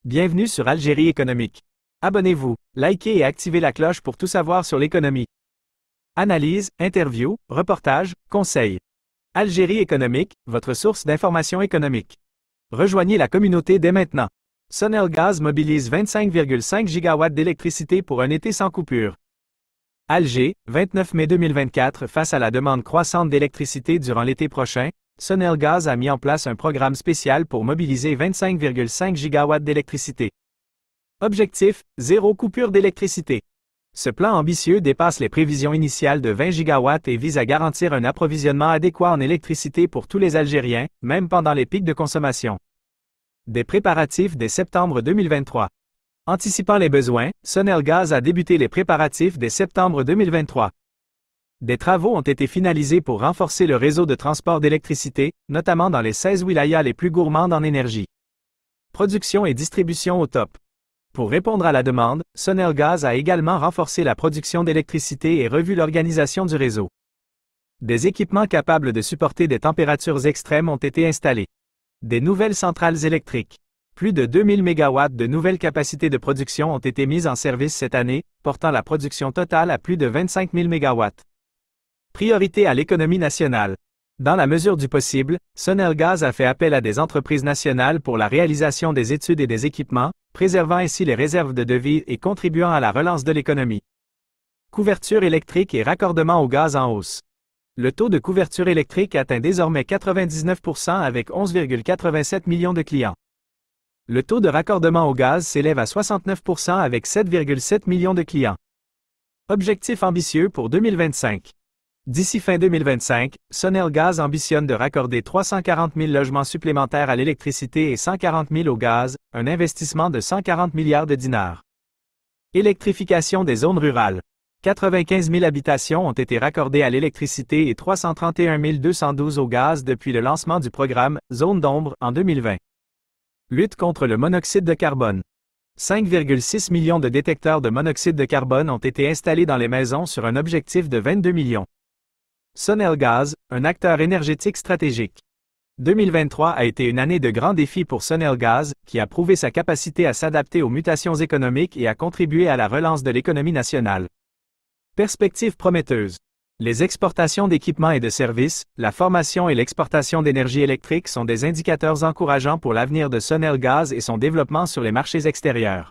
Bienvenue sur Algérie économique. Abonnez-vous, likez et activez la cloche pour tout savoir sur l'économie. Analyse, interview, reportage, conseils. Algérie économique, votre source d'information économique. Rejoignez la communauté dès maintenant. Sonelgaz mobilise 25,5 gigawatts d'électricité pour un été sans coupure. Alger, 29 mai 2024. Face à la demande croissante d'électricité durant l'été prochain, Sonelgaz a mis en place un programme spécial pour mobiliser 25,5 gigawatts d'électricité. Objectif, zéro coupure d'électricité. Ce plan ambitieux dépasse les prévisions initiales de 20 gigawatts et vise à garantir un approvisionnement adéquat en électricité pour tous les Algériens, même pendant les pics de consommation. Des préparatifs dès septembre 2023. Anticipant les besoins, Sonelgaz a débuté les préparatifs dès septembre 2023. Des travaux ont été finalisés pour renforcer le réseau de transport d'électricité, notamment dans les 16 wilayas les plus gourmandes en énergie. Production et distribution au top. Pour répondre à la demande, Sonelgaz a également renforcé la production d'électricité et revu l'organisation du réseau. Des équipements capables de supporter des températures extrêmes ont été installés. Des nouvelles centrales électriques. Plus de 2000 MW de nouvelles capacités de production ont été mises en service cette année, portant la production totale à plus de 25 000 MW. Priorité à l'économie nationale. Dans la mesure du possible, Sonelgaz a fait appel à des entreprises nationales pour la réalisation des études et des équipements, préservant ainsi les réserves de devises et contribuant à la relance de l'économie. Couverture électrique et raccordement au gaz en hausse. Le taux de couverture électrique atteint désormais 99% avec 11,87 millions de clients. Le taux de raccordement au gaz s'élève à 69% avec 7,7 millions de clients. Objectif ambitieux pour 2025. D'ici fin 2025, Sonelgaz ambitionne de raccorder 340 000 logements supplémentaires à l'électricité et 140 000 au gaz, un investissement de 140 milliards de dinars. Électrification des zones rurales. 95 000 habitations ont été raccordées à l'électricité et 331 212 au gaz depuis le lancement du programme « Zone d'ombre » en 2020. Lutte contre le monoxyde de carbone. 5,6 millions de détecteurs de monoxyde de carbone ont été installés dans les maisons sur un objectif de 22 millions. Sonelgaz, un acteur énergétique stratégique. 2023 a été une année de grands défis pour Sonelgaz, qui a prouvé sa capacité à s'adapter aux mutations économiques et à contribuer à la relance de l'économie nationale. Perspectives prometteuses. Les exportations d'équipements et de services, la formation et l'exportation d'énergie électrique sont des indicateurs encourageants pour l'avenir de Sonelgaz et son développement sur les marchés extérieurs.